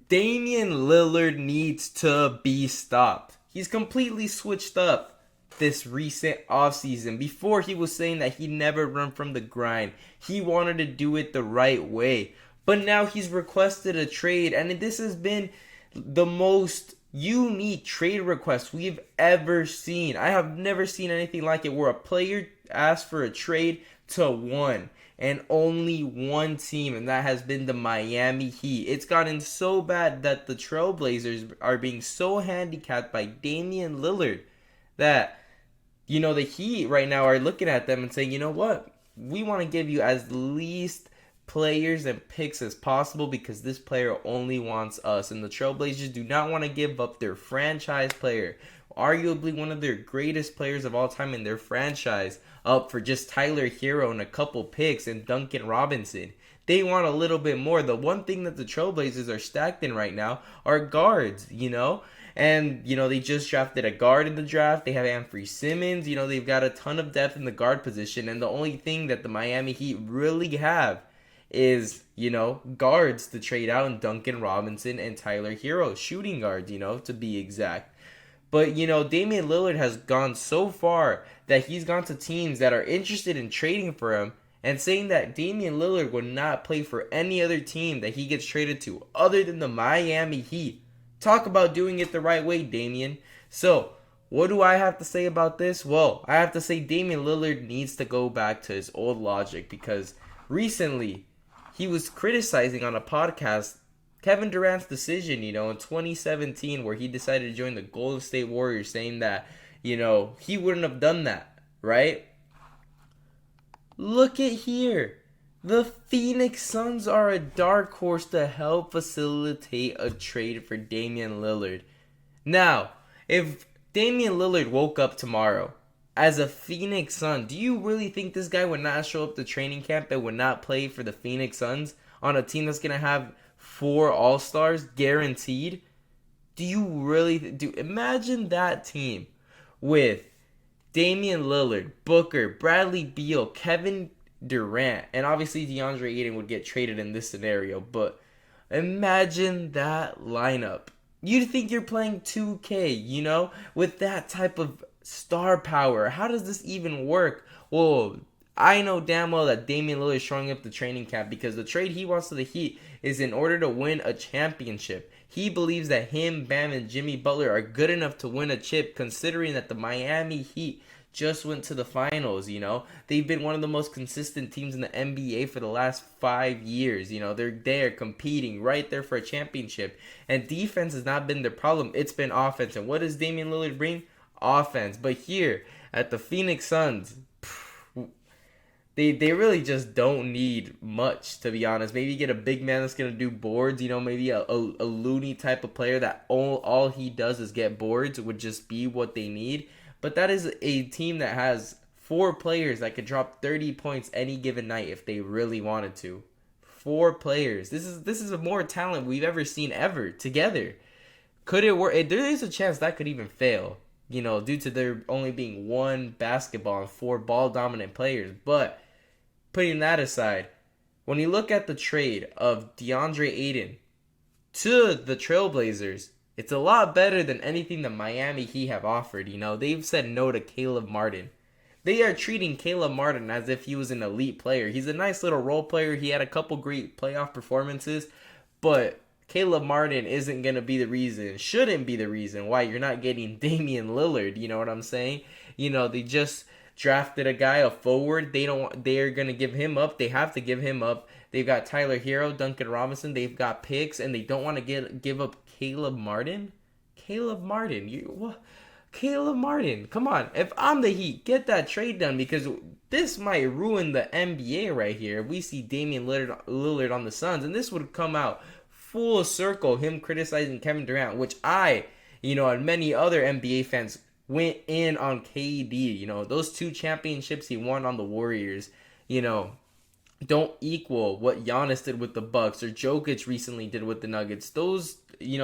Damian Lillard needs to be stopped. He's completely switched up this recent offseason. Before, he was saying that he never run from the grind. He wanted to do it the right way. But now he's requested a trade, and this has been the most unique trade request we've ever seen. I have never seen anything like it where a player asked for a trade to one and only one team, and that has been the Miami Heat. It's gotten so bad that the Trailblazers are being so handicapped by Damian Lillard that, the Heat right now are looking at them and saying, you know what? We want to give you as least players and picks as possible because this player only wants us. And the Trailblazers do not want to give up their franchise player, arguably one of their greatest players of all time in their franchise, up for just Tyler Hero and a couple picks and Duncan Robinson. They want a little bit more. The one thing that the Trailblazers are stacked in right now are guards, And, they just drafted a guard in the draft. They have Anthony Simmons. They've got a ton of depth in the guard position. And the only thing that the Miami Heat really have is, guards to trade out in Duncan Robinson and Tyler Hero. Shooting guards, to be exact. But, Damian Lillard has gone so far that he's gone to teams that are interested in trading for him and saying that Damian Lillard would not play for any other team that he gets traded to other than the Miami Heat. Talk about doing it the right way, Damian. So, what do I have to say about this? Well, I have to say Damian Lillard needs to go back to his old logic because recently he was criticizing on a podcast Kevin Durant's decision, in 2017 where he decided to join the Golden State Warriors, saying that, he wouldn't have done that, right? Look at here. The Phoenix Suns are a dark horse to help facilitate a trade for Damian Lillard. Now, if Damian Lillard woke up tomorrow as a Phoenix Sun, do you really think this guy would not show up to training camp and would not play for the Phoenix Suns on a team that's going to have 4 All-Stars guaranteed? Do you really imagine that team with Damian Lillard, Booker, Bradley Beal, Kevin Durant, and obviously DeAndre Ayton would get traded in this scenario, but imagine that lineup. You'd think you're playing 2K, with that type of star power. How does this even work? Well, I know damn well that Damian Lillard is showing up to training camp because the trade he wants to the Heat is in order to win a championship. He believes that him, Bam, and Jimmy Butler are good enough to win a chip considering that the Miami Heat just went to the finals, They've been one of the most consistent teams in the NBA for the last 5 years, They're there competing right there for a championship. And defense has not been their problem. It's been offense. And what does Damian Lillard bring? Offense. But here at the Phoenix Suns, They really just don't need much, to be honest. Maybe get a big man that's going to do boards, maybe a loony type of player that all he does is get boards would just be what they need. But that is a team that has 4 players that could drop 30 points any given night if they really wanted to. 4 players. This is more talent we've ever seen ever together. Could it work? There is a chance that could even fail, due to there only being 1 basketball and 4 ball-dominant players. But putting that aside, when you look at the trade of DeAndre Ayton to the Trailblazers, it's a lot better than anything the Miami Heat have offered. They've said no to Caleb Martin. They are treating Caleb Martin as if he was an elite player. He's a nice little role player. He had a couple great playoff performances, but Caleb Martin isn't going to be the reason, shouldn't be the reason why you're not getting Damian Lillard. You know what I'm saying? They just drafted a guy, a forward. They're going to give him up. They have to give him up. They've got Tyler Hero, Duncan Robinson. They've got picks, and they don't want to give up Caleb Martin. Caleb Martin. Caleb Martin. Come on. If I'm the Heat, get that trade done because this might ruin the NBA right here. We see Damian Lillard on the Suns, and this would come out full circle, him criticizing Kevin Durant, which and many other NBA fans went in on KD. Those 2 championships he won on the Warriors, don't equal what Giannis did with the Bucks or Jokic recently did with the Nuggets. Those,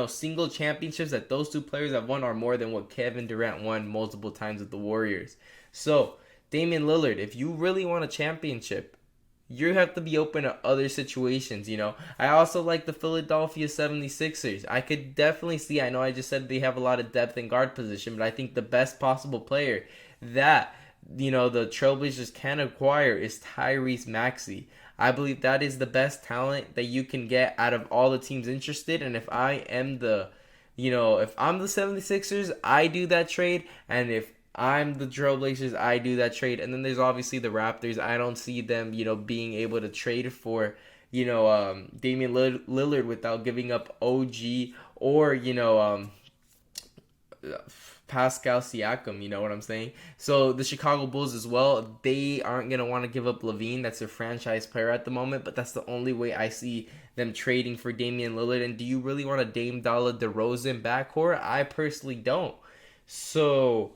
single championships that those 2 players have won are more than what Kevin Durant won multiple times with the Warriors. So, Damian Lillard, if you really want a championship, you have to be open to other situations, you know. I also like the Philadelphia 76ers. I could definitely see, I know I just said they have a lot of depth in guard position, but I think the best possible player that, you know, the Trailblazers can acquire is Tyrese Maxey. I believe that is the best talent that you can get out of all the teams interested. And if I am the, you know, if I'm the 76ers, I do that trade. And if I'm the Trailblazers, I do that trade. And then there's obviously the Raptors. I don't see them, you know, being able to trade for, you know, Damian Lillard without giving up OG or, you know, Pascal Siakam, you know what I'm saying? So the Chicago Bulls as well, they aren't going to want to give up Levine. That's their franchise player at the moment, but that's the only way I see them trading for Damian Lillard. And do you really want a Dame Dollar DeRozan backcourt? I personally don't. So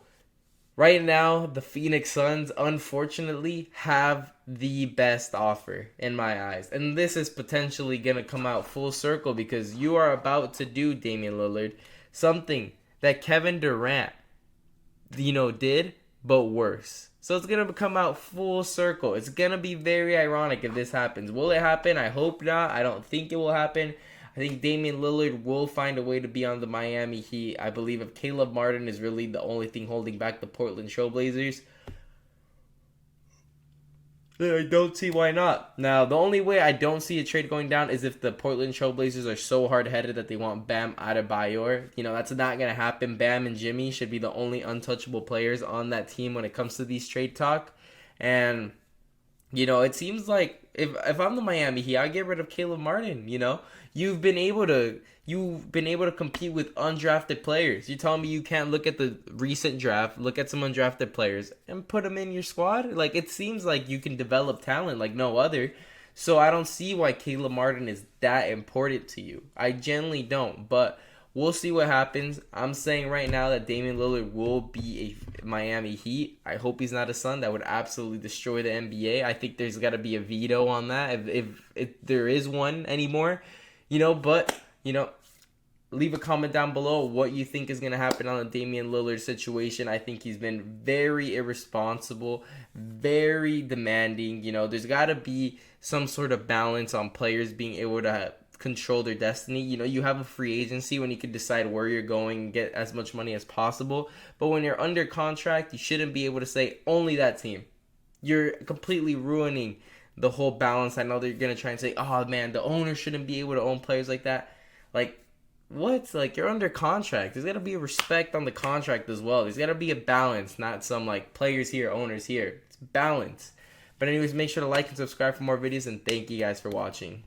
right now, the Phoenix Suns, unfortunately, have the best offer in my eyes. And this is potentially going to come out full circle because you are about to do, Damian Lillard, something that Kevin Durant, you know, did, but worse. So it's going to come out full circle. It's going to be very ironic if this happens. Will it happen? I hope not. I don't think it will happen. I think Damian Lillard will find a way to be on the Miami Heat. I believe if Caleb Martin is really the only thing holding back the Portland Trailblazers, I don't see why not. Now, the only way I don't see a trade going down is if the Portland Trailblazers are so hard-headed that they want Bam Adebayor. You know, that's not going to happen. Bam and Jimmy should be the only untouchable players on that team when it comes to these trade talk. And, you know, it seems like if I'm the Miami Heat, I'd get rid of Caleb Martin, you know? You've been able to compete with undrafted players. You're telling me you can't look at the recent draft, look at some undrafted players, and put them in your squad? Like, it seems like you can develop talent like no other. So I don't see why Caleb Martin is that important to you. I genuinely don't. But we'll see what happens. I'm saying right now that Damian Lillard will be a Miami Heat. I hope he's not a Sun. That would absolutely destroy the NBA. I think there's got to be a veto on that if there is one anymore. You know, but, you know, leave a comment down below what you think is going to happen on the Damian Lillard situation. I think he's been very irresponsible, very demanding. You know, there's got to be some sort of balance on players being able to control their destiny. You know, you have a free agency when you can decide where you're going and get as much money as possible. But when you're under contract, you shouldn't be able to say only that team. You're completely ruining the whole balance. I know they're going to try and say, oh man, the owner shouldn't be able to own players like that. Like, what? Like, you're under contract. There's got to be a respect on the contract as well. There's got to be a balance, not some like players here, owners here. It's balance. But anyways, make sure to like and subscribe for more videos, and thank you guys for watching.